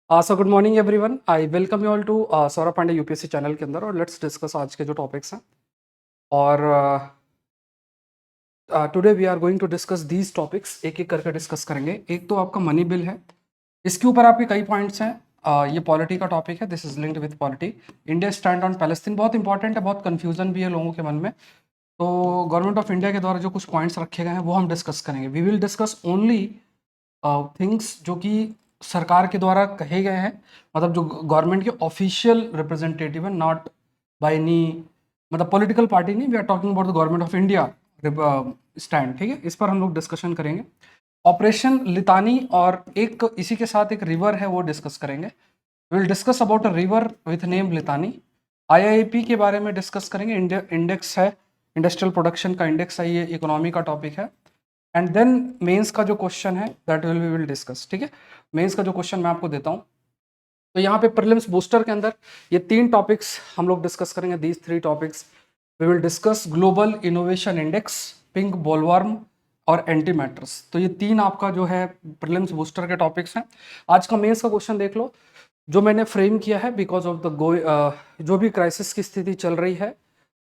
So good morning everyone. I welcome you all to Saurabh Pandey UPSC channel के अंदर। और let's discuss आज के जो टॉपिक्स हैं। और today we are going to discuss these topics. एक एक करके डिस्कस करेंगे। एक तो आपका मनी बिल है, इसके ऊपर आपके कई पॉइंट्स हैं। ये पॉलिटी का टॉपिक है, this is linked with polity. India stand on Palestine बहुत इंपॉर्टेंट है, बहुत कंफ्यूजन भी है लोगों के मन में। तो गवर्नमेंट ऑफ इंडिया के द्वारा जो कुछ पॉइंट्स रखे गए हैं वो हम डिस्कस करेंगे। We will discuss only things जो कि सरकार के द्वारा कहे गए हैं, मतलब जो गवर्नमेंट के ऑफिशियल रिप्रेजेंटेटिव है, नॉट बाय एनी मतलब पॉलिटिकल पार्टी नहीं। We are talking about the government of India stand. ठीक है, इस पर हम लोग डिस्कशन करेंगे। ऑपरेशन लितानी और एक इसी के साथ एक रिवर है वो डिस्कस करेंगे। Will discuss about a river with name Litani. IIP के बारे में डिस्कस करेंगे। इंडेक्स है, इंडस्ट्रियल प्रोडक्शन का इंडेक्स है, ये इकोनॉमी का टॉपिक है। एंड देन मेंस का जो क्वेश्चन है दैट विल डिस्कस। ठीक है, मेंस का जो क्वेश्चन मैं आपको देता हूँ। तो यहाँ पे प्रीलिम्स बूस्टर के अंदर ये 3 टॉपिक्स हम लोग डिस्कस करेंगे। These 3 topics we will discuss global innovation index, pink bollworm और एंटी मैटर्स। तो ये 3 आपका जो है प्रीलिम्स बूस्टर के टॉपिक्स हैं। आज का मेंस का क्वेश्चन देख लो, जो मैंने फ्रेम किया है बिकॉज ऑफ द जो भी क्राइसिस की स्थिति चल रही है।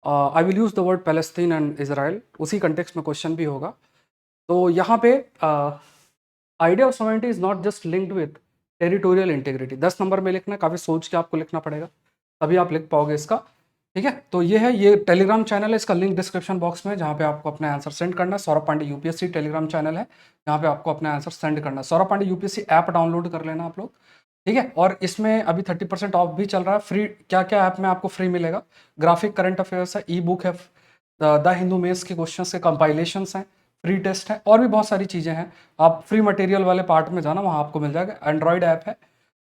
I will use the word Palestine and Israel, उसी कंटेक्स्ट में क्वेश्चन भी होगा। तो यहाँ पे idea of sovereignty is not just linked with territorial integrity. 10 number में लिखना है, काफ़ी सोच के आपको लिखना पड़ेगा, तभी आप लिख पाओगे इसका। ठीक है, तो ये है, ये टेलीग्राम चैनल है, इसका लिंक डिस्क्रिप्शन बॉक्स में है, जहाँ पे आपको अपना आंसर सेंड करना है। Saurabh Pandey UPSC Telegram channel है, जहाँ पे आपको अपना आंसर सेंड करना है। Saurabh Pandey UPSC app download कर लेना आप लोग। ठीक है, और इसमें अभी 30% ऑफ भी चल रहा है। फ्री क्या क्या ऐप में आपको फ्री मिलेगा? ग्राफिक करंट अफेयर्स है, ई बुक है, द हिंदू मेंस के क्वेश्चन के कंपाइलेशंस हैं, फ्री टेस्ट है, और भी बहुत सारी चीज़ें हैं। आप फ्री मटेरियल वाले पार्ट में जाना, वहाँ आपको मिल जाएगा। एंड्रॉयड ऐप है,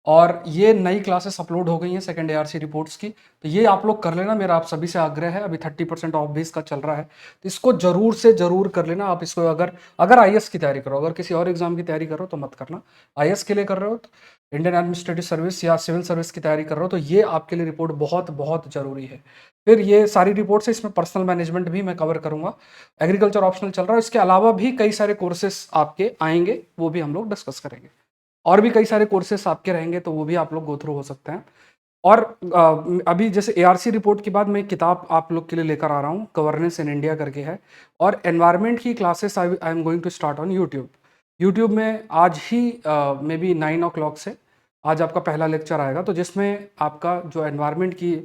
और ये नई क्लासेस अपलोड हो गई हैं सेकंड एआरसी रिपोर्ट्स की, तो ये आप लोग कर लेना। मेरा आप सभी से आग्रह है, अभी 30% ऑफ भी इसका चल रहा है, तो इसको जरूर से जरूर कर लेना। आप इसको अगर अगर आईएएस की तैयारी करो, अगर किसी और एग्जाम की तैयारी करो तो मत करना। आईएएस के लिए कर रहे हो तो इंडियन एडमिनिस्ट्रेटिव सर्विस या सिविल सर्विस की तैयारी कर रहे हो तो ये आपके लिए रिपोर्ट बहुत बहुत जरूरी है। फिर ये सारी रिपोर्ट्स है, इसमें पर्सनल मैनेजमेंट भी मैं कवर करूंगा। एग्रीकल्चर ऑप्शनल चल रहा है, इसके अलावा भी कई सारे कोर्सेस आपके आएंगे, वो भी हम लोग डिस्कस करेंगे। और भी कई सारे कोर्सेस आपके रहेंगे, तो वो भी आप लोग गो थ्रू हो सकते हैं। और अभी जैसे एआरसी रिपोर्ट के बाद मैं एक किताब आप लोग के लिए लेकर आ रहा हूँ, गवर्नेंस इन इंडिया करके है। और एनवायरनमेंट की classes I am going to start on YouTube. YouTube में आज ही मे बी 9 o'clock से आज आपका पहला लेक्चर आएगा, तो जिसमें आपका जो एनवायरनमेंट की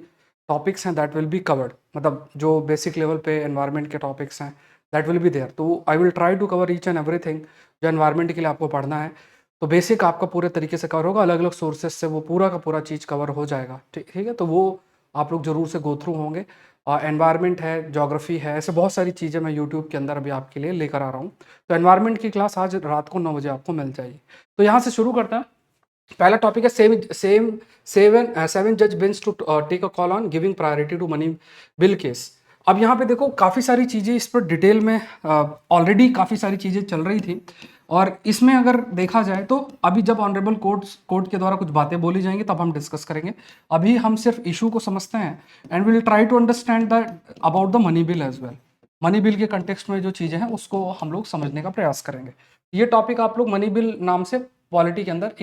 टॉपिक्स हैं दैट विल बी कवर्ड, मतलब जो बेसिक लेवल पे एनवायरनमेंट के टॉपिक्स हैं दैट विल बी देयर। तो I will try to cover each and everything जो एनवायरनमेंट के लिए आपको पढ़ना है। तो बेसिक आपका पूरे तरीके से कवर होगा, अलग अलग सोर्सेज से वो पूरा का पूरा चीज़ कवर हो जाएगा। ठीक ठीक है, तो वो आप लोग जरूर से गो थ्रू होंगे। एनवायरनमेंट है, ज्योग्राफी है, ऐसे बहुत सारी चीज़ें मैं यूट्यूब के अंदर अभी आपके लिए लेकर आ रहा हूँ। तो एनवायरनमेंट की क्लास आज रात को 9 बजे आपको मिल जाएगी। तो यहाँ से शुरू करते हैं। पहला टॉपिक है सेवन जज bench to take a call on giving priority to money bill case. अब यहाँ पे देखो, काफ़ी सारी चीज़ें इस पर डिटेल में ऑलरेडी काफ़ी सारी चीज़ें चल रही थी, और इसमें अगर देखा जाए तो अभी जब ऑनरेबल कोर्ट के द्वारा कुछ बातें बोली जाएंगी तब हम डिस्कस करेंगे। अभी हम सिर्फ इशू को समझते हैं and will try to understand the about the money bill as well. Money bill के कंटेक्स्ट में जो चीज़ें हैं उसको हम लोग समझने का प्रयास करेंगे। ये टॉपिक आप लोग मनी बिल नाम से पॉलिटी के अंदर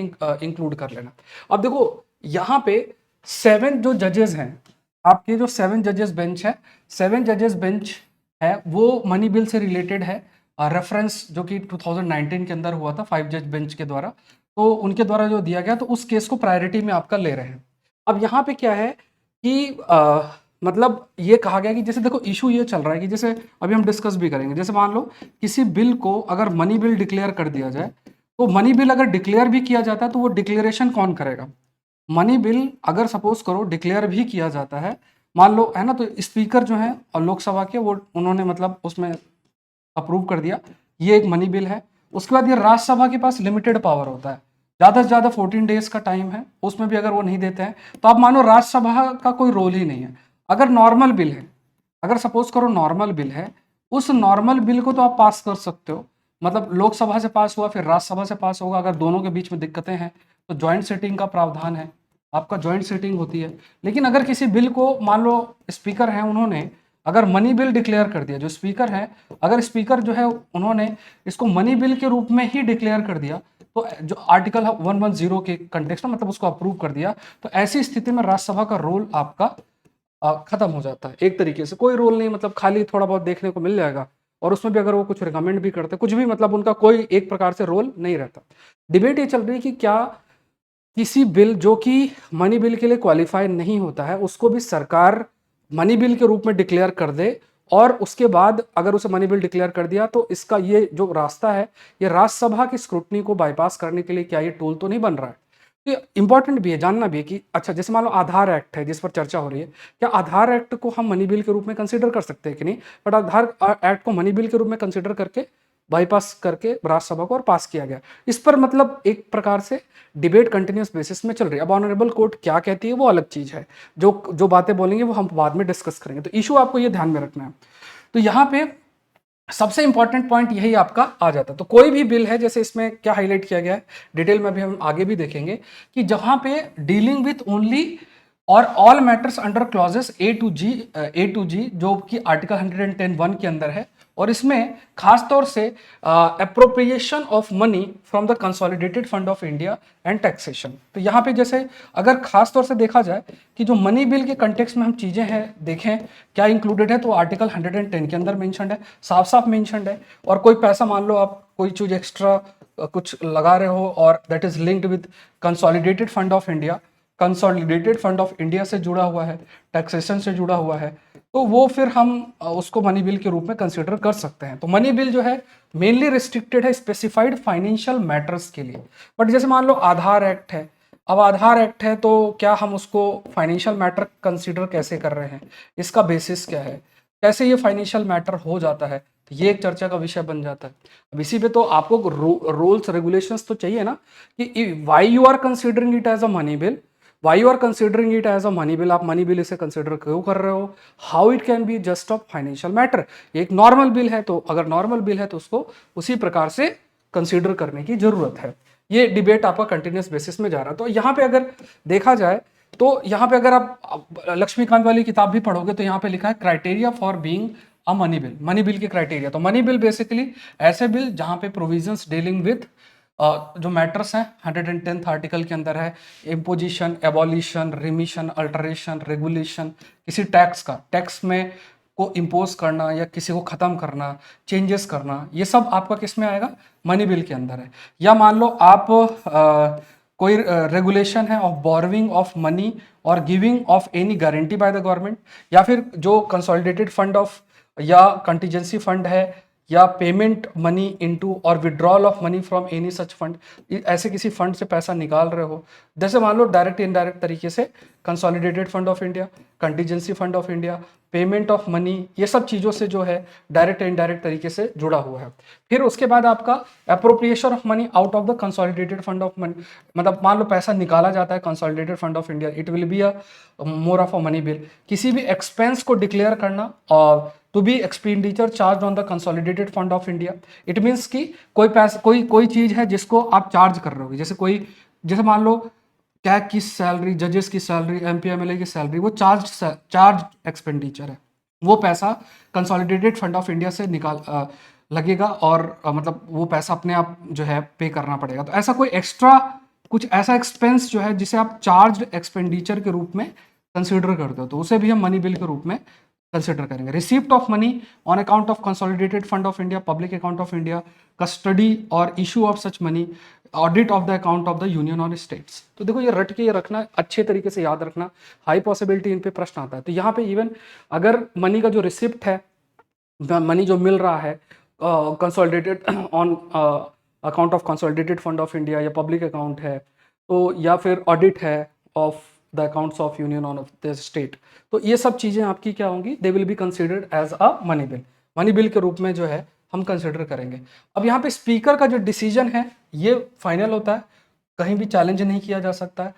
इंक्लूड कर लेना। अब देखो, यहाँ पे 7 जो जजेस हैं, आपके जो 7 जजेस बेंच है, 7 जजेस बेंच है वो मनी बिल से रिलेटेड है। रेफरेंस जो कि 2019 के अंदर हुआ था 5 जज बेंच के द्वारा, तो उनके द्वारा जो दिया गया, तो उस केस को प्रायोरिटी में आपका ले रहे हैं। अब यहाँ पे क्या है कि मतलब ये कहा गया कि जैसे देखो, इशू ये चल रहा है कि जैसे अभी हम डिस्कस भी करेंगे, जैसे मान लो किसी बिल को अगर मनी बिल डिक्लेयर कर दिया जाए, तो मनी बिल अगर डिक्लेयर भी किया जाता है तो वो डिक्लेरेशन कौन करेगा? मनी बिल अगर सपोज करो डिक्लेयर भी किया जाता है, मान लो, है ना, तो स्पीकर जो है और लोकसभा के, वो उन्होंने मतलब उसमें अप्रूव कर दिया, ये एक मनी बिल है। उसके बाद ये राज्यसभा के पास लिमिटेड पावर होता है, ज़्यादा से ज़्यादा 14 डेज का टाइम है, उसमें भी अगर वो नहीं देते हैं तो आप मानो राज्यसभा का कोई रोल ही नहीं है। अगर नॉर्मल बिल है, अगर सपोज करो नॉर्मल बिल है, उस नॉर्मल बिल को तो आप पास कर सकते हो, मतलब लोकसभा से पास हुआ फिर राज्यसभा से पास होगा। अगर दोनों के बीच में दिक्कतें हैं तो ज्वाइंट सीटिंग का प्रावधान है, आपका ज्वाइंट सीटिंग होती है। लेकिन अगर किसी बिल को मान लो स्पीकर है, उन्होंने अगर मनी बिल डिक्लेयर कर दिया, जो स्पीकर है, अगर स्पीकर जो है उन्होंने इसको मनी बिल के रूप में ही डिक्लेयर कर दिया, तो जो आर्टिकल 110 के कंटेक्स्ट में मतलब उसको अप्रूव कर दिया, तो ऐसी स्थिति में राज्यसभा का रोल आपका खत्म हो जाता है एक तरीके से। कोई रोल नहीं, मतलब खाली थोड़ा बहुत देखने को मिल जाएगा, और उसमें भी अगर वो कुछ रिकमेंड भी करते कुछ भी, मतलब उनका कोई एक प्रकार से रोल नहीं रहता। डिबेट ये चल रही है कि क्या किसी बिल जो कि मनी बिल के लिए क्वालिफाई नहीं होता है उसको भी सरकार मनी बिल के रूप में डिक्लेयर कर दे, और उसके बाद अगर उसे मनी बिल डिक्लेयर कर दिया तो इसका ये जो रास्ता है ये राज्यसभा की स्क्रूटनी को बाईपास करने के लिए क्या ये टूल तो नहीं बन रहा है। तो इंपॉर्टेंट भी है, जानना भी है कि अच्छा जैसे मान लो आधार एक्ट है जिस पर चर्चा हो रही है, क्या आधार एक्ट को हम मनी बिल के रूप में कंसिडर कर सकते हैं कि नहीं, बट आधार एक्ट को मनी बिल के रूप में कंसिडर करके बाईपास करके राज्यसभा को और पास किया गया। इस पर मतलब एक प्रकार से डिबेट कंटिन्यूस बेसिस में चल रही है। अब ऑनरेबल कोर्ट क्या कहती है वो अलग चीज है, जो जो बातें बोलेंगे वो हम बाद में डिस्कस करेंगे। तो इशू आपको ये ध्यान में रखना है। तो यहाँ पे सबसे इंपॉर्टेंट पॉइंट यही आपका आ जाता है। तो कोई भी बिल है, जैसे इसमें क्या हाईलाइट किया गया है डिटेल में भी हम आगे भी देखेंगे, कि जहां पे डीलिंग विथ ओनली और all matters under clauses A to G जो कि आर्टिकल 110(1) के अंदर है, और इसमें खास तौर से appropriation of money from the consolidated fund of India and taxation. तो यहाँ पे जैसे अगर खास तौर से देखा जाए कि जो मनी बिल के कंटेक्स्ट में हम चीजें हैं देखें क्या इंक्लूडेड है, तो आर्टिकल 110 के अंदर मेंशन्ड है, साफ साफ मेंशन्ड है। और कोई पैसा मान लो आप कोई चीज एक्स्ट्रा कुछ लगा रहे हो और that is linked with consolidated fund of India, consolidated fund of India से जुड़ा हुआ है, टैक्सेशन से जुड़ा हुआ है, तो वो फिर हम उसको मनी बिल के रूप में कंसिडर कर सकते हैं। तो मनी बिल जो है मेनली रिस्ट्रिक्टेड है स्पेसिफाइड फाइनेंशियल मैटर्स के लिए। बट जैसे मान लो आधार एक्ट है, अब आधार एक्ट है तो क्या हम उसको फाइनेंशियल मैटर कंसिडर कैसे कर रहे हैं, इसका बेसिस क्या है, कैसे ये फाइनेंशियल मैटर हो जाता है, तो ये एक चर्चा का विषय बन जाता है। अब इसी पे तो आपको रूल्स रेगुलेशंस तो चाहिए ना, कि why you are considering it as a money bill, why you are considering it as a money bill, आप मनी बिल इसे कंसिडर क्यों कर रहे हो, how it can be just of financial matter. एक नॉर्मल बिल है तो अगर नॉर्मल बिल है तो उसको उसी प्रकार से कंसिडर करने की जरूरत है। ये डिबेट आपका कंटिन्यूस बेसिस में जा रहा है। तो यहाँ पे अगर देखा जाए तो यहाँ पे अगर आप लक्ष्मीकांत वाली किताब भी पढ़ोगे तो यहाँ पे लिखा है criteria for being a money bill, money bill के क्राइटेरिया। तो मनी बिल बेसिकली ऐसे बिल जहाँ पे प्रोविजंस डीलिंग विथ जो मैटर्स हैं 110th आर्टिकल के अंदर है, imposition, abolition, remission, alteration, regulation, किसी टैक्स का टैक्स में को इम्पोज करना या किसी को खत्म करना, चेंजेस करना, ये सब आपका किस में आएगा, मनी बिल के अंदर है। या मान लो आप कोई रेगुलेशन है ऑफ बोरोइंग ऑफ मनी और giving of any guarantee by the government, या फिर जो कंसोलिडेटेड फंड ऑफ या कंटीजेंसी फंड है, या पेमेंट मनी इनटू और withdrawal of money from any such fund, ऐसे किसी फंड से पैसा निकाल रहे हो, जैसे मान लो डायरेक्ट इनडायरेक्ट तरीके से consolidated fund of India, contingency fund of India, payment of money, ये सब चीज़ों से जो है डायरेक्ट इनडायरेक्ट तरीके से जुड़ा हुआ है। फिर उसके बाद आपका appropriation of money out of the consolidated fund of money, मतलब मान लो पैसा निकाला जाता है consolidated fund of India, it will be a more of a money bill. किसी भी एक्सपेंस को डिक्लेयर करना और to be expenditure charge on the consolidated fund of India, it means कि कोई पैसा कोई चीज है जिसको आप चार्ज कर रहे हो, जैसे कोई, जैसे मान लो कैग की सैलरी, जजेस की सैलरी, एमपी एमएलए की सैलरी, वो चार्ज एक्सपेंडिचर है, वो पैसा कंसोलिडेटेड फंड ऑफ इंडिया से लगेगा और मतलब वो पैसा अपने आप जो है पे करना पड़ेगा। तो ऐसा कोई एक्स्ट्रा कुछ ऐसा एक्सपेंस जो है जिसे आप चार्ज एक्सपेंडिचर के रूप में कंसिडर करते हो तो उसे भी हम मनी बिल के रूप में कंसिडर करेंगे। Receipt of money on account of consolidated fund of India, public account of India, custody और issue of such money, audit of the account of the union और स्टेट्स। तो देखो ये रट के ये रखना, अच्छे तरीके से याद रखना, हाई पॉसिबिलिटी इन पे प्रश्न आता है। तो यहाँ पे इवन अगर मनी का जो रिसिप्ट है, मनी जो मिल रहा है consolidated on account of consolidated fund of India या पब्लिक अकाउंट है, तो या फिर ऑडिट है of the accounts of union of the state, तो ये सब चीज़ें आपकी क्या होंगी, they will be considered as a money bill, money bill के रूप में जो है हम कंसिडर करेंगे। अब यहाँ पे स्पीकर का जो डिसीजन है ये फाइनल होता है, कहीं भी चैलेंज नहीं किया जा सकता है।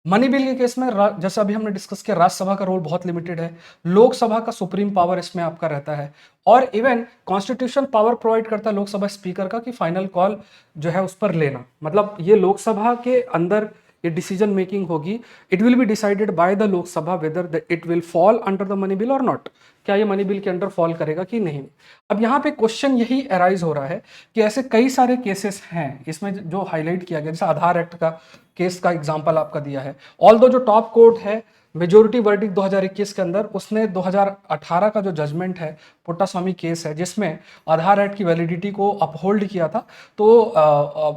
मनी बिल के केस में जैसा अभी हमने डिस्कस किया, राज्यसभा का रोल बहुत लिमिटेड है, लोकसभा का सुप्रीम पावर इसमें आपका रहता है, और इवन कॉन्स्टिट्यूशन पावर प्रोवाइड करता है लोकसभा स्पीकर का कि फाइनल कॉल जो है उस पर लेना, मतलब ये लोकसभा के अंदर ये डिसीजन मेकिंग होगी, it will be decided by the Lok Sabha whether it will fall under the money bill और नॉट। क्या ये मनी बिल के अंडर फॉल करेगा कि नहीं। अब यहाँ पे क्वेश्चन यही अराइज हो रहा है कि ऐसे कई सारे केसेस हैं इसमें जो हाईलाइट किया गया, जैसे आधार एक्ट का केस का एग्जांपल आपका दिया है। ऑल्दो जो टॉप कोर्ट है मेजोरिटी वर्डिक्ट 2021 के अंदर, उसने 2018 का जो जजमेंट है पुट्टास्वामी केस है जिसमें आधार एक्ट की वैलिडिटी को अपहोल्ड किया था, तो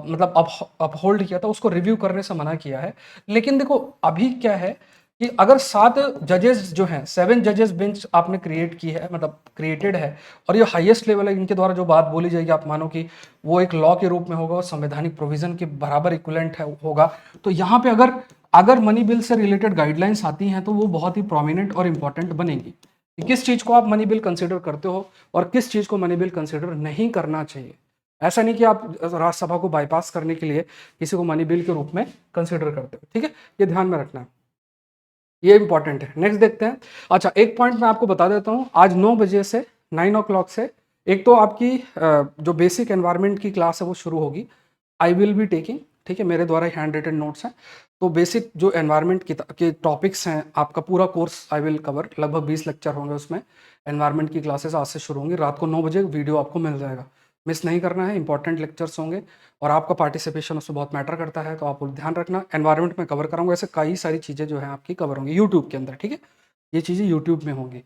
मतलब अपहोल्ड किया था, उसको रिव्यू करने से मना किया है। लेकिन देखो अभी क्या है कि अगर 7 जजेस जो हैं, 7 जजेस बेंच आपने क्रिएट की है, मतलब क्रिएटेड है, और ये हाईएस्ट लेवल है, इनके द्वारा जो बात बोली जाएगी आप मानो कि वो एक लॉ के रूप में होगा और संवैधानिक प्रोविजन के बराबर इक्विवेलेंट है होगा, तो यहाँ पे अगर अगर मनी बिल से रिलेटेड गाइडलाइंस आती हैं तो वो बहुत ही प्रोमिनेंट और इंपॉर्टेंट बनेगी कि किस चीज को आप मनी बिल कंसिडर करते हो और किस चीज को मनी बिल कंसिडर नहीं करना चाहिए। ऐसा नहीं कि आप राज्यसभा को बाईपास करने के लिए किसी को मनी बिल के रूप में कंसिडर करते हो, ठीक है, ये ध्यान में रखना है, ये इंपॉर्टेंट है। नेक्स्ट देखते हैं। अच्छा, एक पॉइंट मैं आपको बता देता हूँ, आज 9 बजे से 9 o'clock से एक तो आपकी जो बेसिक एनवायरनमेंट की क्लास है वो शुरू होगी, आई विल बी टेकिंग, ठीक है, मेरे द्वारा हैंड रिटन नोट्स हैं, तो बेसिक जो एनवायरनमेंट के टॉपिक्स हैं, आपका पूरा कोर्स आई विल कवर, लगभग 20 लेक्चर होंगे उसमें। एनवायरनमेंट की क्लासेस आज से शुरू होंगी, रात को 9 बजे वीडियो आपको मिल जाएगा, मिस नहीं करना है, इंपॉर्टेंट लेक्चर्स होंगे और आपका पार्टिसिपेशन उसमें बहुत मैटर करता है, तो आप ध्यान रखना। एनवायरनमेंट में कवर कराऊंगा, ऐसे कई सारी चीज़ें जो है आपकी कवर होंगी यूट्यूब के अंदर, ठीक है, ये चीज़ें यूट्यूब में होंगी।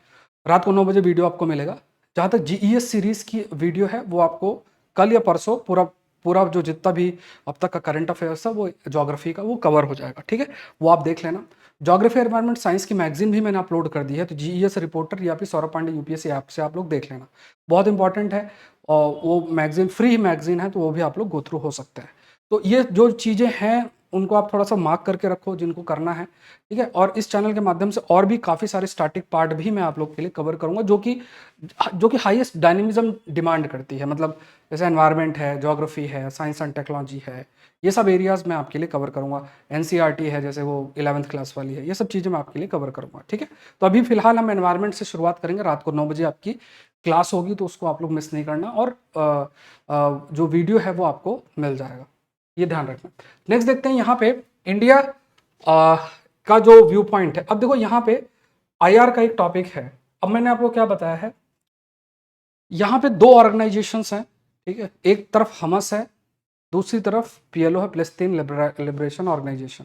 रात को 9 बजे वीडियो आपको मिलेगा। जहाँ तक जीईएस सीरीज़ की वीडियो है वो आपको कल या परसों पूरा पूरा जो जितना भी अब तक का करंट अफेयर्स है वो ज्योग्राफी का वो कवर हो जाएगा, ठीक है, वो आप देख लेना। ज्योग्राफी एनवायरनमेंट साइंस की मैगजीन भी मैंने अपलोड कर दी है, तो जीईएस रिपोर्टर या फिर सौरभ पांडे यूपीएससी ऐप से आप लोग देख लेना, बहुत इंपॉर्टेंट है। और वो मैगजीन फ्री मैगजीन है, तो वो भी आप लोग गो थ्रू हो सकते हैं। तो ये जो चीज़ें हैं उनको आप थोड़ा सा मार्क करके रखो जिनको करना है, ठीक है। और इस चैनल के माध्यम से और भी काफ़ी सारे स्टैटिक पार्ट भी मैं आप लोग के लिए कवर करूंगा जो कि हाईएस्ट डायनेमिज्म डिमांड करती है, मतलब जैसे एनवायरनमेंट है, ज्योग्राफी है, साइंस एंड टेक्नोलॉजी है, ये सब एरियाज मैं आपके लिए कवर करूंगा। एनसीईआरटी है जैसे वो 11th क्लास वाली है, ये सब चीज़ें मैं आपके लिए कवर करूंगा, ठीक है। तो अभी फिलहाल हम एनवायरनमेंट से शुरुआत करेंगे, रात को 9 बजे आपकी क्लास होगी, तो उसको आप लोग मिस नहीं करना, और जो वीडियो है वो आपको मिल जाएगा, ये ध्यान रखना। नेक्स्ट देखते हैं यहाँ पे इंडिया का जो व्यू पॉइंट है। अब देखो यहाँ पे आईआर का एक टॉपिक है। अब मैंने आपको क्या बताया है, यहाँ पे 2 ऑर्गेनाइजेशंस हैं, ठीक है, एक तरफ हमस है, दूसरी तरफ पीएलओ है, पैलेस्टीन लिबरेशन ऑर्गेनाइजेशन,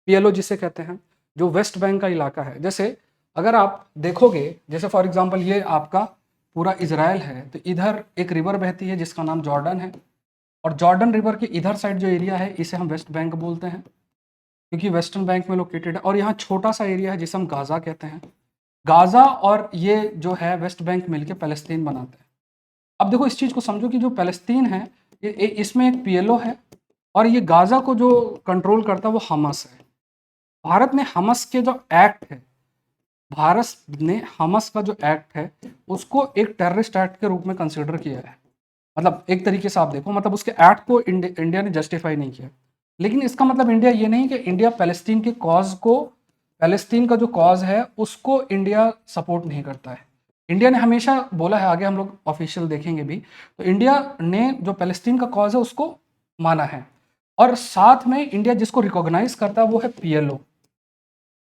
पीएलओ जिसे कहते हैं, जो वेस्ट बैंक का इलाका है। जैसे अगर आप देखोगे, जैसे फॉर एग्जांपल ये आपका पूरा इजराइल है, तो इधर एक रिवर बहती है जिसका नाम जॉर्डन है, और जॉर्डन रिवर के इधर साइड जो एरिया है इसे हम वेस्ट बैंक बोलते हैं, क्योंकि वेस्टर्न बैंक में लोकेटेड है। और यहाँ छोटा सा एरिया है जिसे हम गाजा कहते हैं। गाजा और ये जो है वेस्ट बैंक मिलके पैलेस्तीन बनाते हैं। अब देखो इस चीज को समझो कि जो पैलेस्तीन है इसमें एक पीएलओ है, और ये गाजा को जो कंट्रोल करता है वो हमास है। भारत ने हमास के जो एक्ट है, भारत ने हमास का जो एक्ट है उसको एक टेररिस्ट एक्ट के रूप में कंसिडर किया है। मतलब एक तरीके से आप देखो, मतलब उसके एक्ट को इंडिया ने जस्टिफाई नहीं किया। लेकिन इसका मतलब इंडिया ये नहीं कि इंडिया पैलेस्टीन के कॉज को, पैलेस्टीन का जो कॉज है उसको इंडिया सपोर्ट नहीं करता है। इंडिया ने हमेशा बोला है, आगे हम लोग ऑफिशियल देखेंगे भी, तो इंडिया ने जो पैलेस्टीन का कॉज है उसको माना है, और साथ में इंडिया जिसको रिकॉग्नाइज करता है वो है पीएलओ,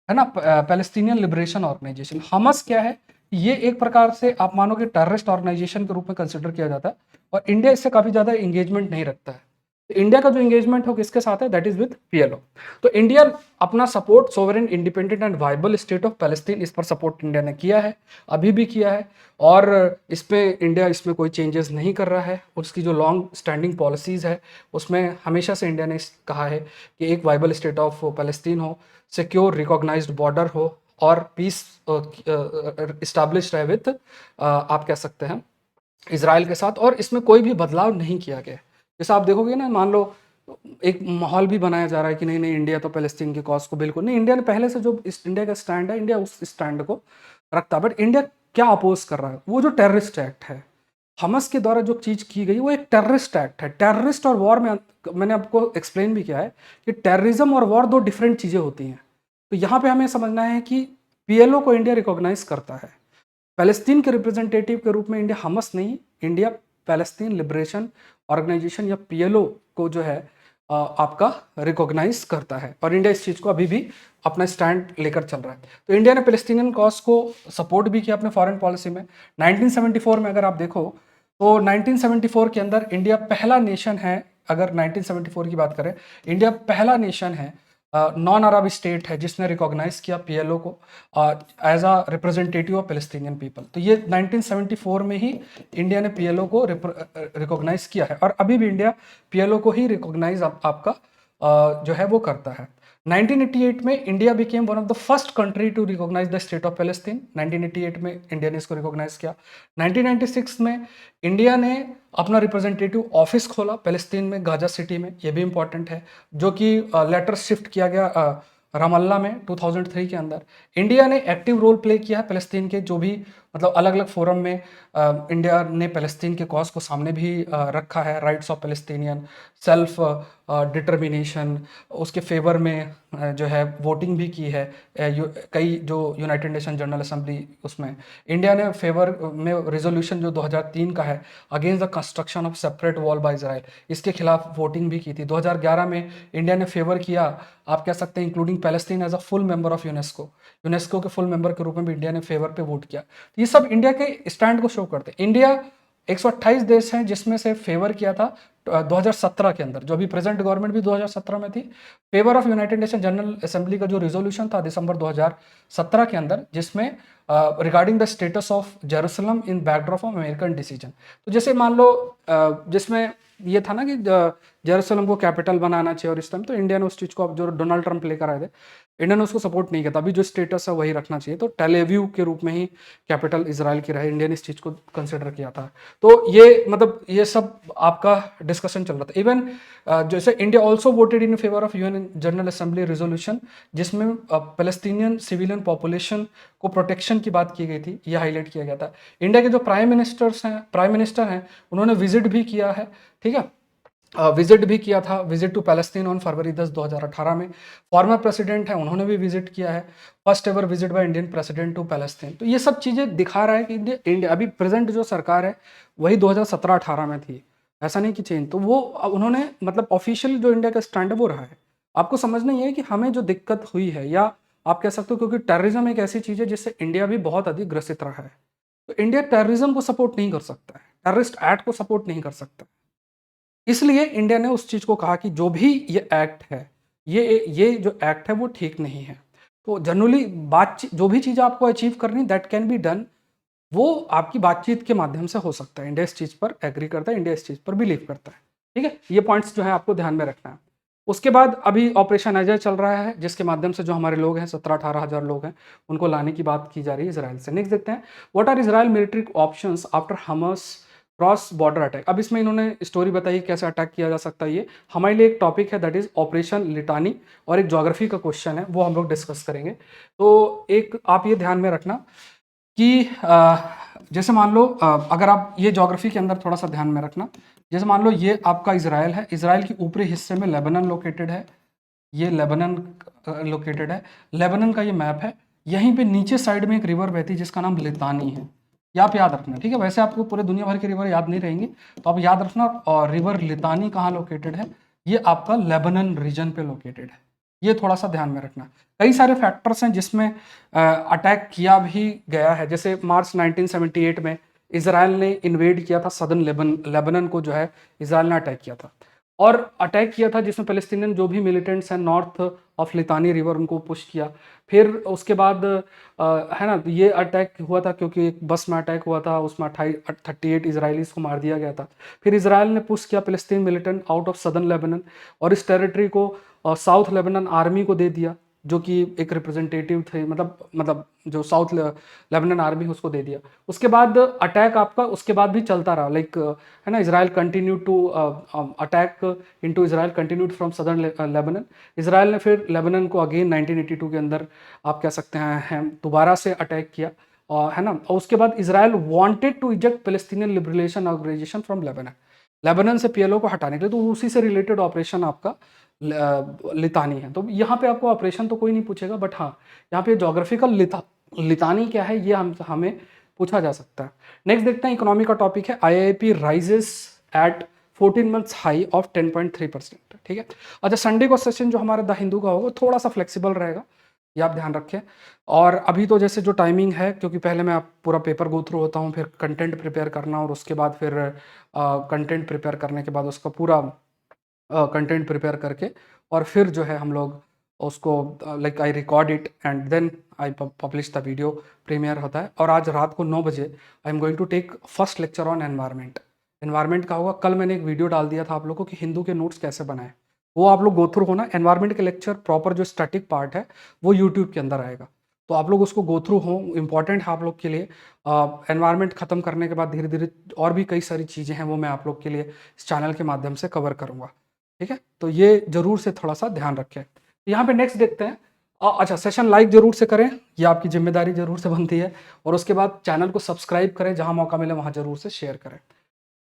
है ना, पैलेस्टीनियन लिबरेशन ऑर्गेनाइजेशन। हमस क्या है, ये एक प्रकार से आप मानो कि टेररिस्ट ऑर्गेनाइजेशन के रूप में कंसिडर किया जाता है, और इंडिया इससे काफी ज्यादा एंगेजमेंट नहीं रखता है। तो इंडिया का जो एंगेजमेंट हो किसके साथ है, दैट इज विद पीएलओ। तो इंडिया अपना support sovereign independent and viable state of Palestine, इस पर सपोर्ट इंडिया ने किया है, अभी भी किया है, और इस पे इंडिया इसमें कोई चेंजेस नहीं कर रहा है। उसकी जो लॉन्ग स्टैंडिंग पॉलिसीज है उसमें हमेशा से इंडिया ने कहा है कि एक वाइबल स्टेट ऑफ पैलेस्टीन हो, सिक्योर रिकॉग्नाइज्ड बॉर्डर हो, और पीस इस्टेब्लिश रहे विद आप कह सकते हैं इसराइल के साथ, और इसमें कोई भी बदलाव नहीं किया गया। जैसे आप देखोगे ना, मान लो एक माहौल भी बनाया जा रहा है कि नहीं नहीं इंडिया तो पैलेस्टीन की कॉज को बिल्कुल नहीं, इंडिया ने पहले से जो इंडिया का स्टैंड है, इंडिया उस स्टैंड को रखता है। बट इंडिया क्या अपोज कर रहा है, वो जो टेररिस्ट एक्ट है, हमस के द्वारा जो चीज की गई वो एक टेररिस्ट एक्ट है। टेररिस्ट और वॉर में मैंने आपको एक्सप्लेन भी किया है कि टेररिज्म और वॉर 2 डिफरेंट चीजें होती हैं। तो यहाँ पे हमें समझना है कि पीएलओ को इंडिया रिकॉग्नाइज करता है, पैलेस्तीन के रिप्रेजेंटेटिव के रूप में इंडिया हमस नहीं, इंडिया पैलेस्तीन लिबरेशन ऑर्गेनाइजेशन या पीएलओ को जो है आपका रिकॉग्नाइज करता है, और इंडिया इस चीज़ को अभी भी अपना स्टैंड लेकर चल रहा है। तो इंडिया ने पैलेस्टीनियन कॉज को सपोर्ट भी किया अपने फॉरेन पॉलिसी में। 1974 में अगर आप देखो तो 1974 के अंदर इंडिया पहला नेशन है, अगर 1974 की बात करें, इंडिया पहला नेशन है, नॉन अरब स्टेट है, जिसने रिकॉग्नाइज किया पीएलओ को as a representative of Palestinian people. तो ये 1974 में ही इंडिया ने पीएलओ को रिकॉग्नाइज किया है, और अभी भी इंडिया पीएलओ को ही रिकॉग्नाइज आपका जो है वो करता है। 1988 में India became one of the first country to recognise the state of Palestine. 1988 में इंडिया ने इसको रिकॉग्नाइज किया। 1996 में इंडिया ने अपना रिप्रेजेंटेटिव ऑफिस खोला पैलेस्तीन में, गाजा सिटी में, ये भी इंपॉर्टेंट है, जो कि लेटर शिफ्ट किया गया रामल्ला में 2003 के अंदर। इंडिया ने एक्टिव रोल प्ले किया है पैलेस्तीन के, जो भी मतलब अलग अलग फोरम में इंडिया ने पैलेस्तीन के कॉज को सामने भी रखा है, rights of Palestinian, self determination, उसके फेवर में जो है वोटिंग भी की है। कई जो यूनाइटेड नेशन जनरल असेंबली, उसमें इंडिया ने फेवर में रेजोल्यूशन जो 2003 का है against the construction of separate wall bye Israel, इसके खिलाफ वोटिंग भी की थी। 2011 में इंडिया ने फेवर किया, आप कह सकते हैं including Palestine as a full member of UNESCO, UNESCO के फुल मेंबर के रूप में भी इंडिया ने फेवर पे वोट किया। तो ये सब इंडिया के स्टैंड को शो करते हैं। इंडिया 128 देश हैं जिसमें से फेवर किया था 2017 के अंदर, जो अभी प्रेजेंट गवर्नमेंट भी 2017 में थी। Favour of United nation general assembly का जो रिजोल्यूशन था दिसंबर 2017 के अंदर, जिसमें regarding the status of Jerusalem in backdrop of American decision. तो जैसे मान लो जिसमें ये था ना कि जेरूसलम को कैपिटल बनाना चाहिए, और इस टाइम तो इंडिया ने उस चीज़ को, जो डोनाल्ड ट्रंप लेकर आए थे, इंडिया ने उसको सपोर्ट नहीं किया था। अभी जो स्टेटस है वही रखना चाहिए, तो टेल एविव के रूप में ही कैपिटल इजराइल की रहे, इंडिया ने इस चीज़ को कंसिडर किया था। तो ये मतलब ये सब आपका डिस्कशन चल रहा था। इवन जैसे India also voted in favour of UN general assembly resolution, जिसमें पैलेस्टीनियन सिविलियन पॉपुलेशन को प्रोटेक्शन की बात की गई थी, यह हाईलाइट किया गया था। इंडिया के जो प्राइम मिनिस्टर हैं उन्होंने विजिट भी किया है, ठीक है, विजिट भी किया था, visit to Palestine on February 10 2018 में। फॉर्मर प्रेसिडेंट है, उन्होंने भी विजिट किया है, first ever visit by Indian president to Palestine. तो ये सब चीज़ें दिखा रहा है कि इंडिया अभी प्रेजेंट जो सरकार है वही 2017-18 में थी, ऐसा नहीं कि चेंज। तो वो उन्होंने मतलब ऑफिशियल जो इंडिया का स्टैंड है वो रहा है। आपको समझना ये है कि हमें जो दिक्कत हुई है, या आप कह सकते हो क्योंकि टेररिज्म एक ऐसी चीज़ है जिससे इंडिया भी बहुत अधिक ग्रसित रहा है, तो इंडिया टेररिज्म को सपोर्ट नहीं कर सकता है, टेररिस्ट एक्ट को सपोर्ट नहीं कर सकता। इसलिए इंडिया ने उस चीज़ को कहा कि जो भी ये एक्ट है, ये जो एक्ट है वो ठीक नहीं है। तो जनरली बातचीत, जो भी चीज़ आपको अचीव करनी दैट कैन बी डन, वो आपकी बातचीत के माध्यम से हो सकता है। इंडिया इस चीज़ पर एग्री करता है, इंडिया इस चीज़ पर बिलीव करता है, ठीक है। ये पॉइंट्स जो है आपको ध्यान में रखना है। उसके बाद अभी ऑपरेशन अजय चल रहा है, जिसके माध्यम से जो हमारे लोग हैं 17-18 हज़ार लोग हैं, उनको लाने की बात की जा रही है इसराइल से। नेक्स्ट देखते हैं, what are Israel military options after Hamas cross border attack. अब इसमें इन्होंने स्टोरी बताई कैसे अटैक किया जा सकता है। ये हमारे लिए एक टॉपिक है, दैट इज ऑपरेशन लिटानी, और एक ज्योग्राफी का क्वेश्चन है, वो हम लोग डिस्कस करेंगे। तो एक आप ये ध्यान में रखना कि जैसे मान लो अगर आप ये ज्योग्राफी के अंदर थोड़ा सा ध्यान में रखना, जैसे मान लो ये आपका इजराइल है, इजराइल के ऊपरी हिस्से में लेबनान लोकेटेड है, ये लेबनान लोकेटेड है, लेबनान का ये मैप है। यहीं पे नीचे साइड में एक रिवर बहती है जिसका नाम लितानी है, ये आप याद रखना, ठीक है। वैसे आपको पूरे दुनिया भर की रिवर याद नहीं रहेंगी, तो आप याद रखना। और रिवर लितानी कहाँ लोकेटेड है, ये आपका लेबनान रीजन पे लोकेटेड है, ये थोड़ा सा ध्यान में रखना। कई सारे फैक्टर्स हैं जिसमें अटैक किया भी गया है, जैसे मार्च 1978 में इसराइल ने इन्वेड किया था सदर्न लेबनान को, जो है इसराइल ने अटैक किया था, और अटैक किया था जिसमें पैलेस्टीनियन जो भी मिलिटेंट्स हैं नॉर्थ ऑफ लितानी रिवर, उनको पुश किया। फिर उसके बाद है ना, ये अटैक हुआ था क्योंकि एक बस में अटैक हुआ था, उसमें 38 इजराइलीज को मार दिया गया था। फिर इसराइल ने पुश किया Palestine militant out of southern Lebanon, और इस टेरिटरी को साउथ लेबनान आर्मी को दे दिया, जो कि एक रिप्रेजेंटेटिव थे, मतलब जो साउथ लेबनान आर्मी उसको दे दिया। उसके बाद अटैक आपका उसके बाद भी चलता रहा, लाइक है ना, Israel continue to attack into Israel continued from southern Lebanon. Israel ने फिर लेबनान को अगेन 1982 के अंदर आप कह सकते हैं दोबारा से अटैक किया, और है ना, और उसके बाद Israel wanted to eject Palestinian Liberation Organisation from Lebanon, Lebanon से पीएलओ को हटाने के लिए। तो उसी से रिलेटेड ऑपरेशन आपका लितानी है। तो यहाँ पे आपको ऑपरेशन तो कोई नहीं पूछेगा, बट हाँ यहाँ पे जोग्राफिकल लितानी क्या है ये हमें पूछा जा सकता है। नेक्स्ट देखते हैं, इकोनॉमी का टॉपिक है, IIP rises at 14 months high of 10.3%, ठीक है। अच्छा, संडे को सेशन जो हमारा द हिंदू का होगा थोड़ा सा फ्लेक्सिबल रहेगा, ये आप ध्यान रखें। और अभी तो जैसे जो टाइमिंग है, क्योंकि पहले मैं आप पूरा पेपर गो थ्रू होता हूँ, फिर कंटेंट प्रिपेयर करना, और उसके बाद फिर कंटेंट प्रिपेयर करने के बाद उसका पूरा कंटेंट प्रिपेयर करके, और फिर जो है हम लोग उसको like I record it and then I publish the video, premiere होता है। और आज रात को 9 बजे I am going to take first lecture on environment. Environment का होगा, कल मैंने एक वीडियो डाल दिया था आप लोगों को कि हिंदू के नोट्स कैसे बनाएं, वो आप लोग गो थ्रू होना। एनवायरनमेंट के लेक्चर प्रॉपर जो स्टैटिक पार्ट है वो यूट्यूब के अंदर आएगा, तो आप लोग उसको गो थ्रू हो, इंपॉर्टेंट है आप लोग के लिए। एनवायरनमेंट खत्म करने के बाद धीरे धीरे और भी कई सारी चीज़ें हैं वो मैं आप लोग के लिए इस चैनल के माध्यम से कवर करूँगा, ठीक है। तो ये जरूर से थोड़ा सा ध्यान रखें। यहाँ पे नेक्स्ट देखते हैं। अच्छा, सेशन लाइक जरूर से करें, ये आपकी जिम्मेदारी जरूर से बनती है। और उसके बाद चैनल को सब्सक्राइब करें, जहां मौका मिले वहां जरूर से शेयर करें।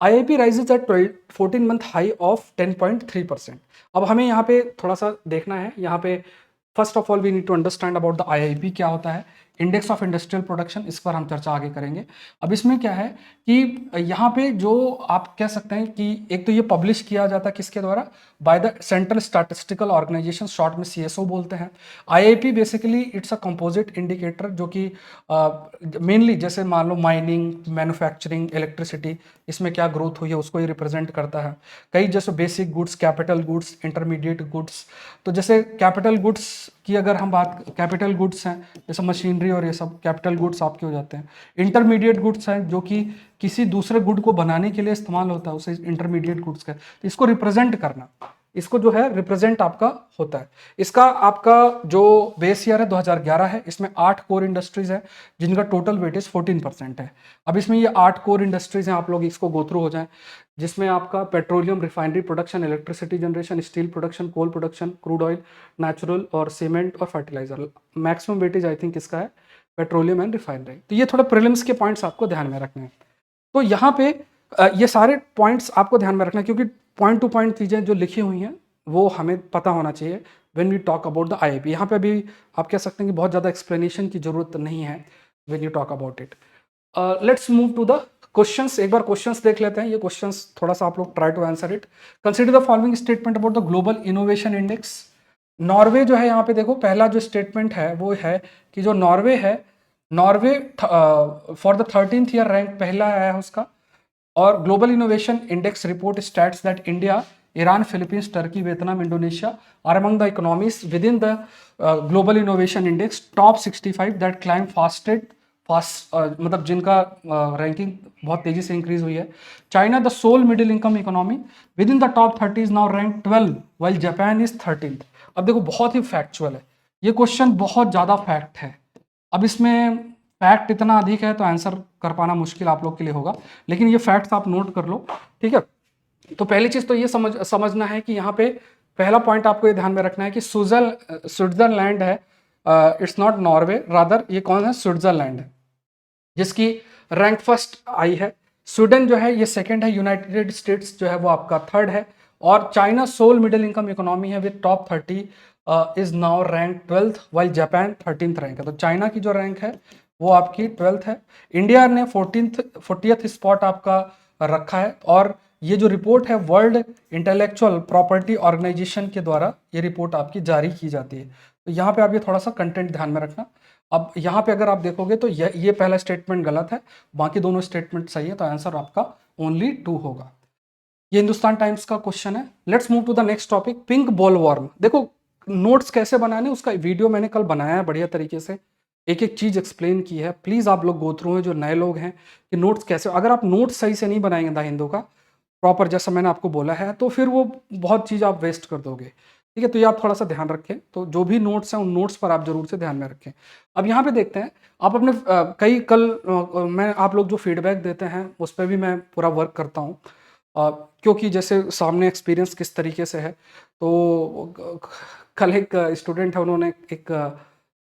IIP rises at 14 month high of 10.3%। अब हमें यहाँ पे थोड़ा सा देखना है। यहाँ पे first of all we need to understand about the IIP क्या होता है, इंडेक्स ऑफ इंडस्ट्रियल प्रोडक्शन, इस पर हम चर्चा आगे करेंगे। अब इसमें क्या है कि यहाँ पे जो आप कह सकते हैं कि एक तो ये पब्लिश किया जाता है किसके द्वारा, by the central statistical organisation, short में CSO बोलते हैं। IIP basically it's a composite indicator, जो कि मेनली जैसे मान लो माइनिंग, मैन्युफैक्चरिंग, इलेक्ट्रिसिटी, इसमें क्या ग्रोथ हुई है उसको ये रिप्रेजेंट करता है। कई जैसे basic goods, capital goods, intermediate goods. तो जैसे कैपिटल गुड्स की अगर हम बात, कैपिटल गुड्स हैं जैसे मशीनरी और ये सब कैपिटल गुड्स आपके हो जाते हैं। इंटरमीडिएट गुड्स हैं जो कि किसी दूसरे गुड को बनाने के लिए इस्तेमाल होता है, उसे इंटरमीडिएट गुड्स का, तो इसको रिप्रेजेंट करना, इसको जो है रिप्रेजेंट आपका होता है। इसका आपका जो बेस ईयर है 2011 है, इसमें 8 कोर इंडस्ट्रीज है जिनका टोटल वेटेज 14% है। अब इसमें ये 8 कोर इंडस्ट्रीज हैं, आप लोग इसको गो थ्रू हो जाएं, जिसमें आपका petroleum, refinery production, electricity generation, steel production, coal production, crude oil, natural और सीमेंट और fertiliser. Maximum weightage I think इसका है पेट्रोलियम एंड रिफाइनरी। तो ये थोड़ा प्रीलिम्स के पॉइंट्स आपको ध्यान में रखने हैं। तो यहाँ पे ये सारे पॉइंट्स आपको ध्यान में रखना है, क्योंकि पॉइंट टू पॉइंट चीज़ें जो लिखी हुई हैं वो हमें पता होना चाहिए when we talk about the IIP। यहाँ पे अभी आप कह सकते हैं कि बहुत ज़्यादा एक्सप्लेनेशन की जरूरत नहीं है when you talk about it. Let's move to the questions. एक बार क्वेश्चंस देख लेते हैं। ये क्वेश्चंस थोड़ा सा आप लोग try to answer it. Consider the following statement about the global innovation index. Norway जो है, यहाँ पे देखो पहला जो स्टेटमेंट है वो है कि जो नॉर्वे है, Norway for the 13th year rank पहला आया है उसका। और global innovation index report stats that India, Iran, Philippines, Turkey, Vietnam, Indonesia are among the economies within the global innovation index top 65 that climb fast, मतलब जिनका ranking बहुत तेजी से इंक्रीज हुई है। China the sole middle income economy within the top 30 is now rank 12 while Japan is 13th। अब देखो बहुत ही फैक्चुअल है ये क्वेश्चन, बहुत ज़्यादा फैक्ट है। अब इसमें फैक्ट इतना अधिक है तो आंसर कर पाना मुश्किल आप लोग के लिए होगा, लेकिन ये फैक्ट्स आप नोट कर लो, ठीक है। तो पहली चीज़ तो ये समझना है कि यहाँ पे पहला पॉइंट आपको ये ध्यान में रखना है कि स्विट्जरलैंड है, इट्स नॉट नॉर्वे, रादर ये कौन है, स्विट्जरलैंड है, जिसकी रैंक फर्स्ट आई है। स्वीडन जो है ये सेकंड है, यूनाइटेड स्टेट्स जो है वो आपका थर्ड है, और China sole middle income economy है with top 30 is now rank 12th while Japan 13th rank है। तो चाइना की जो रैंक है वो आपकी 12th है। इंडिया ने 40th स्पॉट आपका रखा है। और ये जो रिपोर्ट है वर्ल्ड इंटेलेक्चुअल प्रॉपर्टी ऑर्गेनाइजेशन के द्वारा ये रिपोर्ट आपकी जारी की जाती है। तो यहाँ पे आप ये थोड़ा सा कंटेंट ध्यान में रखना। अब यहाँ पे अगर आप देखोगे तो ये पहला स्टेटमेंट गलत है, बाकी दोनों स्टेटमेंट सही है, तो आंसर आपका ओनली 2 होगा। ये हिंदुस्तान टाइम्स का क्वेश्चन है। Let's move to the next topic, pink bollworm. देखो नोट्स कैसे बनाने उसका वीडियो मैंने कल बनाया है बढ़िया तरीके से, एक एक चीज एक्सप्लेन की है। प्लीज आप लोग गो थ्रू हैं जो नए लोग हैं कि नोट्स कैसे, अगर आप नोट्स सही से नहीं बनाएंगे द हिंदू का प्रॉपर जैसा मैंने आपको बोला है तो फिर वो बहुत चीज़ आप वेस्ट कर दोगे, ठीक है। तो ये आप थोड़ा सा ध्यान रखें। तो जो भी नोट्स हैं उन नोट्स पर आप जरूर से ध्यान में रखें। अब यहाँ पे देखते हैं आप अपने कई कल मैं आप लोग जो फीडबैक देते हैं उस पर भी मैं पूरा वर्क करता हूँ, क्योंकि जैसे सामने एक्सपीरियंस किस तरीके से है। तो कल एक स्टूडेंट है, उन्होंने एक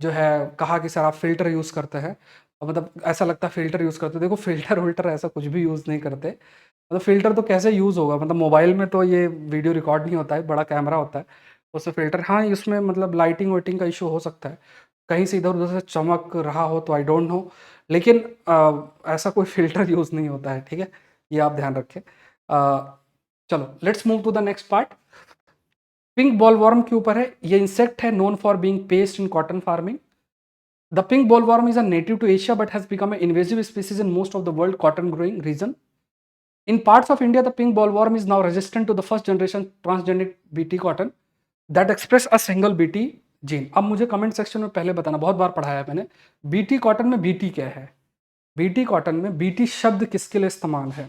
जो है कहा कि सर आप फिल्टर यूज़ करते हैं, मतलब ऐसा लगता है फिल्टर यूज़ करते। देखो फिल्टर विल्टर ऐसा कुछ भी यूज़ नहीं करते। मतलब फिल्टर तो कैसे यूज़ होगा, मतलब मोबाइल में तो ये वीडियो रिकॉर्ड नहीं होता है, बड़ा कैमरा होता है उससे फिल्टर, हाँ उसमें मतलब लाइटिंग वाइटिंग का इशू हो सकता है, कहीं से इधर उधर से चमक रहा हो तो आई डोंट नो, लेकिन ऐसा कोई फिल्टर यूज़ नहीं होता है, ठीक है। ये आप ध्यान रखें। चलो let's move to the next part. Pink bollworm के ऊपर है, ये इंसेक्ट है known for being pest in cotton farming. The pink bollworm is a native to Asia but has become an invasive species in most of the world cotton growing region. In parts of India, the pink bollworm is now resistant to the first generation transgenic BT cotton that express a single BT gene. अब मुझे comment section में पहले बताना, बहुत बार पढ़ाया है मैंने, BT cotton में BT क्या है, BT कॉटन में BT शब्द किसके लिए इस्तेमाल है,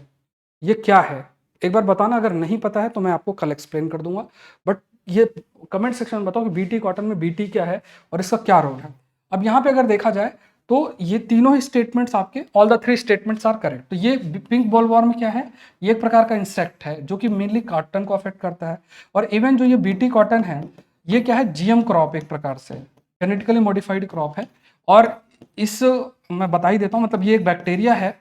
ये क्या है, एक बार बताना। अगर नहीं पता है तो मैं आपको कल एक्सप्लेन कर दूंगा, बट ये कमेंट सेक्शन में बताओ कि BT कॉटन में BT क्या है और इसका क्या रोल है। अब यहाँ पे अगर देखा जाए तो ये तीनों ही स्टेटमेंट्स आपके, all the three statements are correct. तो ये पिंक बॉलवर्म क्या है, ये एक प्रकार का इंसेक्ट है जो कि मेनली कॉटन को अफेक्ट करता है। और इवन जो ये BT कॉटन है, ये क्या है, GM क्रॉप, एक प्रकार से जेनेटिकली मॉडिफाइड क्रॉप है। और इस, मैं बता ही देता हूँ, मतलब ये एक बैक्टीरिया है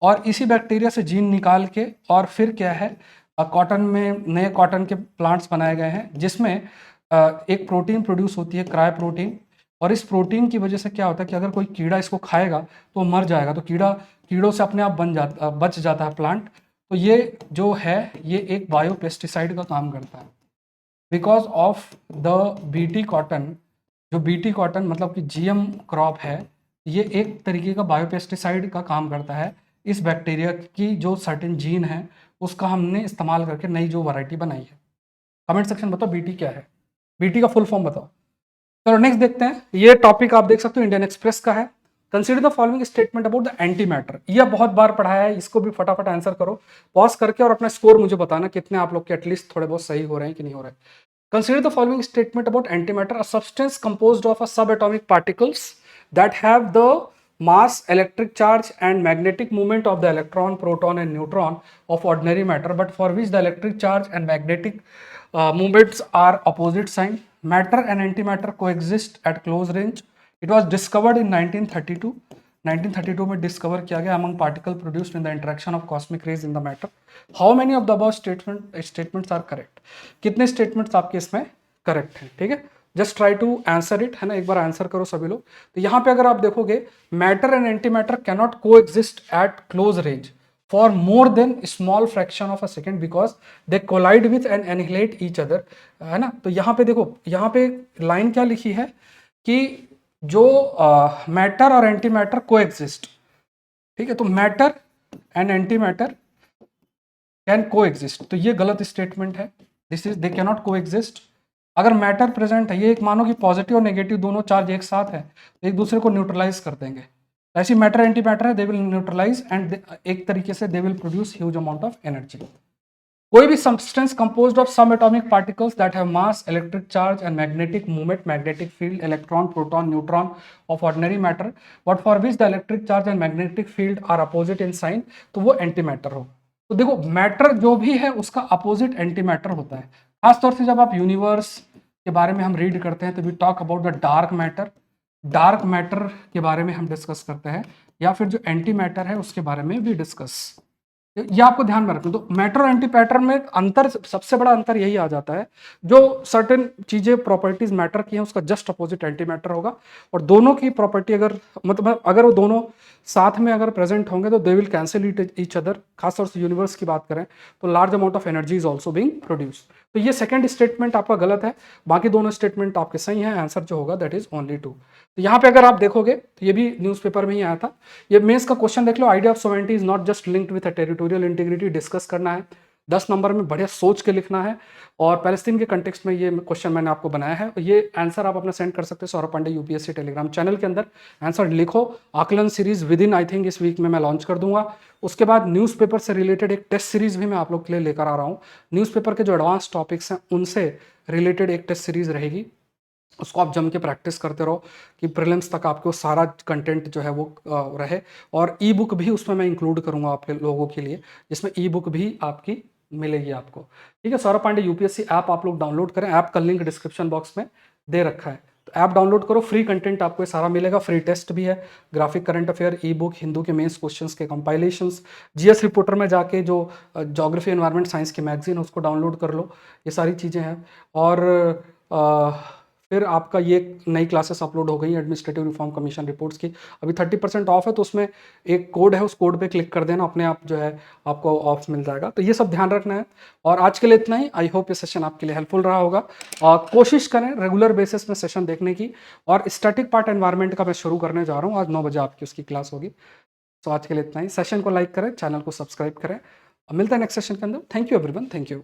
और इसी बैक्टीरिया से जीन निकाल के और फिर क्या है, कॉटन में नए कॉटन के प्लांट्स बनाए गए हैं जिसमें एक प्रोटीन प्रोड्यूस होती है, क्राई प्रोटीन। और इस प्रोटीन की वजह से क्या होता है कि अगर कोई कीड़ा इसको खाएगा तो मर जाएगा, तो कीड़ों से अपने आप बच जाता है प्लांट। तो ये जो है ये एक बायो पेस्टिसाइड का काम करता है। Because of the BT cotton, जो BT कॉटन मतलब कि GM क्रॉप है, ये एक तरीके का बायोपेस्टिसाइड का काम करता है। इस बैक्टीरिया की जो सर्टेन जीन है उसका हमने इस्तेमाल करके नई जो वैरायटी बनाई है। कमेंट सेक्शन बताओ BT क्या है, BT का फुल फॉर्म बताओ। चलो नेक्स्ट देखते हैं। ये टॉपिक आप देख सकते हो इंडियन एक्सप्रेस का है। Consider the following statement about the anti matter. यह बहुत बार पढ़ाया है, इसको भी फटाफट आंसर करो पॉज करके और अपना स्कोर मुझे बताना कितने आप लोग के एटलीस्ट थोड़े बहुत सही हो रहे हैं कि नहीं हो रहे। Consider the following statement about antimatter: a substance composed of a subatomic particles that have the mass, electric charge, and magnetic moment of the electron, proton, and neutron of ordinary matter, but for which the electric charge and magnetic moments are opposite sign. Matter and antimatter coexist at close range. It was discovered in 1932. 1932 में discover किया गया among particle produced in the interaction of cosmic rays in the matter. How many of the above statements are correct? कितने statements आपके इसमें correct हैं, ठीक है। Just try to answer it, है ना, एक बार आंसर करो सभी लोग। तो यहाँ पे अगर आप देखोगे, matter and antimatter cannot coexist at close range for more than small fraction of a second because they collide with and annihilate each other, है ना। तो यहाँ पे देखो, यहाँ पे लाइन क्या लिखी है कि जो मैटर और एंटी मैटर को एग्जिस्ट, ठीक है। तो matter and anti matter can को एग्जिस्ट, तो ये गलत स्टेटमेंट है। दिस इज दे कैनॉट को एग्जिस्ट। अगर मैटर प्रेजेंट है, ये एक मानो कि पॉजिटिव और नेगेटिव दोनों चार्ज एक साथ है, तो एक दूसरे को न्यूट्रलाइज कर देंगे। ऐसी मैटर एंटी मैटर है, दे विल न्यूट्रलाइज एंड एक तरीके से they will produce huge amount of energy. कोई भी substance composed of some atomic particles that have mass, electric charge and magnetic movement, magnetic field, electron, proton, neutron of ordinary matter, but for which the electric charge and magnetic field are opposite in sign, तो वो anti matter होगा। तो देखो, matter जो भी है उसका opposite anti matter होता है। खासतौर से जब आप यूनिवर्स के बारे में हम रीड करते हैं तो we talk about the dark matter. Dark matter के बारे में हम डिस्कस करते हैं, या फिर जो एंटी मैटर है उसके बारे में भी डिस्कस। ये आपको ध्यान में रखना। तो मैटर और एंटी मैटर में अंतर, सबसे बड़ा अंतर यही आ जाता है, जो सर्टेन चीजें प्रॉपर्टीज मैटर की हैं उसका जस्ट अपोजिट एंटी मैटर होगा। और दोनों की प्रॉपर्टी अगर, मतलब अगर वो दोनों साथ में अगर प्रेजेंट होंगे तो they will cancel each other. खासतौर से यूनिवर्स की बात करें तो large amount of energy is also being produce. तो ये सेकंड स्टेटमेंट आपका गलत है, बाकी दोनों स्टेटमेंट आपके सही हैं। आंसर जो होगा दैट इज ओनली 2। तो यहाँ पे अगर आप देखोगे तो ये भी न्यूज़पेपर में ही आया था। ये मेंस का क्वेश्चन देख लो, idea of sovereignty is not just linked with a territorial integrity, discuss करना है 10 नंबर में, बढ़िया सोच के लिखना है। और पैलेस्टीन के कंटेक्स्ट में ये क्वेश्चन मैंने आपको बनाया है। ये आंसर आप अपना सेंड कर सकते हैं Saurabh Pandey UPSC Telegram channel के अंदर। आंसर लिखो, Aakalan series within I think इस वीक में मैं लॉन्च कर दूंगा। उसके बाद न्यूज़पेपर से रिलेटेड एक टेस्ट सीरीज भी मैं आप लोग के लिए लेकर आ रहा हूँ। न्यूज़पेपर के जो एडवांस टॉपिक्स हैं उनसे रिलेटेड एक टेस्ट सीरीज रहेगी, उसको आप जम के प्रैक्टिस करते रहो कि प्रीलिम्स तक आपको सारा कंटेंट जो है वो रहे। और ई बुक भी उसमें मैं इंक्लूड करूंगा आपके लोगों के लिए, जिसमें ई बुक भी आपकी मिलेगी आपको, ठीक है। सौरभ पांडे यूपीएससी ऐप आप लोग डाउनलोड करें, ऐप का लिंक डिस्क्रिप्शन बॉक्स में दे रखा है। तो ऐप डाउनलोड करो, फ्री कंटेंट आपको ये सारा मिलेगा, फ्री टेस्ट भी है, ग्राफिक करंट अफेयर, ई बुक, हिंदू के मेंस क्वेश्चंस के कंपाइलेशंस, जीएस रिपोर्टर में जाके जो ज्योग्राफी एनवायरनमेंट साइंस की मैगजीन उसको डाउनलोड कर लो, ये सारी चीज़ें हैं। और फिर आपका ये नई क्लासेस अपलोड हो गई एडमिनिस्ट्रेटिव रिफॉर्म कमीशन रिपोर्ट्स की, अभी 30% ऑफ है, तो उसमें एक कोड है, उस कोड पे क्लिक कर देना, अपने आप जो है आपको ऑफ मिल जाएगा। तो ये सब ध्यान रखना है। और आज के लिए इतना ही। आई होप ये सेशन आपके लिए हेल्पफुल रहा होगा। और कोशिश करें रेगुलर बेसिस में सेशन देखने की। और स्टैटिक पार्ट एनवायरनमेंट का मैं शुरू करने जा रहा हूँ, आज 9 बजे आपकी उसकी क्लास होगी। तो आज के लिए इतना ही। सेशन को लाइक करें, चैनल को सब्सक्राइब करें। मिलता है नेक्स्ट सेशन के अंदर। Thank you everyone, thank you.